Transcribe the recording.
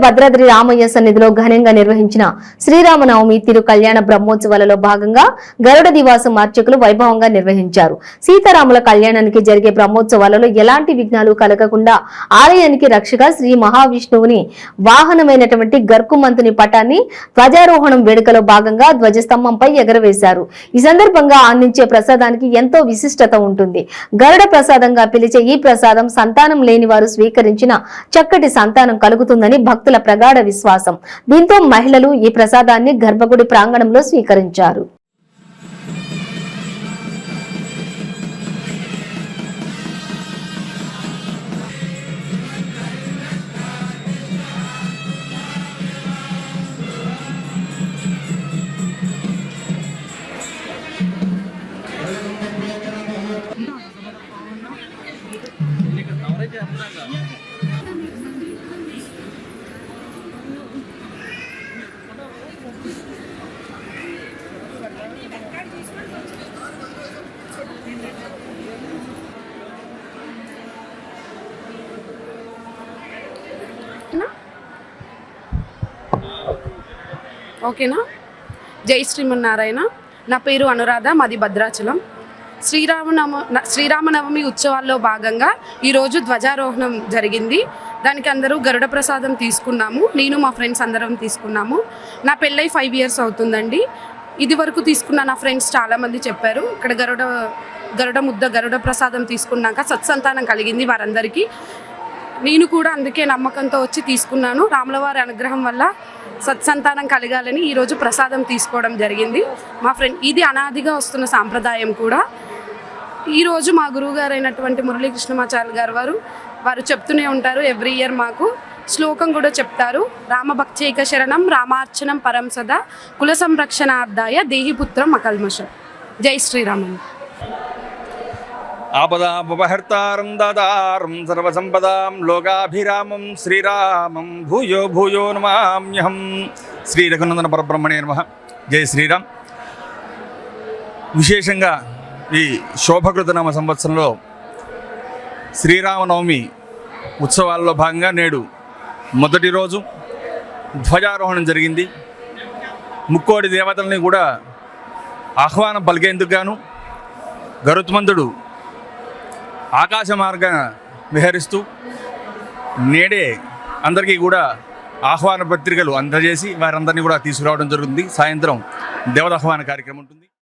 భద్రాద్రి రామయ్య సన్నిధిలో ఘనంగా నిర్వహించిన శ్రీరామనవమి తిరు కళ్యాణ బ్రహ్మోత్సవాలలో భాగంగా గరుడ నివాసం అర్చకులు వైభవంగా నిర్వహించారు. సీతారాముల కళ్యాణానికి జరిగే బ్రహ్మోత్సవాలలో ఎలాంటి విఘ్నాలు కలగకుండా ఆలయానికి రక్షగా శ్రీ మహావిష్ణువుని వాహనమైనటువంటి గర్కుమంతుని పటాన్ని ధ్వజారోహణం వేడుకలో భాగంగా ధ్వజస్తంభంపై ఎగరవేశారు. ఈ సందర్భంగా అందించే ప్రసాదానికి ఎంతో విశిష్టత ఉంటుంది. గరుడ ప్రసాదంగా పిలిచే ఈ ప్రసాదం సంతానం లేని వారు స్వీకరించిన చక్కటి సంతానం కలుగుతుందని భక్తుల ప్రగాఢ విశ్వాసం. దీంతో మహిళలు ఈ ప్రసాదాన్ని గర్భగుడి ప్రాంగణంలో స్వీకరించారు. ఓకేనా. జై శ్రీమన్నారాయణ. నా పేరు అనురాధ, మాది భద్రాచలం. శ్రీరామనవమి ఉత్సవాల్లో భాగంగా ఈరోజు ధ్వజారోహణం జరిగింది. దానికి అందరూ గరుడ ప్రసాదం తీసుకున్నాము. నేను మా ఫ్రెండ్స్ అందరం తీసుకున్నాము. నా పెళ్ళై 5 years అవుతుందండి. ఇది వరకు తీసుకున్న నా ఫ్రెండ్స్ చాలామంది చెప్పారు, ఇక్కడ గరుడ ప్రసాదం తీసుకున్నాక సత్సంతానం కలిగింది వారందరికీ. నేను కూడా అందుకే నమ్మకంతో వచ్చి తీసుకున్నాను. రాములవారి అనుగ్రహం వల్ల సత్సంతానం కలగాలని ఈరోజు ప్రసాదం తీసుకోవడం జరిగింది. మా ఫ్రెండ్ ఇది అనాదిగా వస్తున్న సాంప్రదాయం కూడా. ఈరోజు మా గురువుగారు అయినటువంటి మురళీకృష్ణమాచార్య గారు వారు చెప్తూనే ఉంటారు, ఎవ్రీ ఇయర్ మాకు శ్లోకం కూడా చెప్తారు. రామభక్తైక శరణం రామార్చనం పరం సదా కుల సంరక్షణార్థాయ దేహిపుత్రం అకల్మషం. జై శ్రీరామం. ఆపదాపహర్తారం దాతారం సర్వసంపదాం లోకాభిరామం శ్రీరామం భూయో భూయో నమామ్యహం. శ్రీ రఘునందన పరబ్రహ్మణే నమః. జై శ్రీరామ్. విశేషంగా ఈ శోభకృతనామ సంవత్సరంలో శ్రీరామనవమి ఉత్సవాల్లో భాగంగా నేడు మొదటి రోజు ధ్వజారోహణం జరిగింది. ముక్కోడి దేవతల్ని కూడా ఆహ్వానం పలికేందుకు గాను గరుత్మంతుడు ఆకాశ మార్గాన విహరిస్తూ నేడే అందరికీ కూడా ఆహ్వాన పత్రికలు అందజేసి వారందరినీ కూడా తీసుకురావడం జరుగుతుంది. సాయంత్రం దేవతాహ్వాన కార్యక్రమం ఉంటుంది.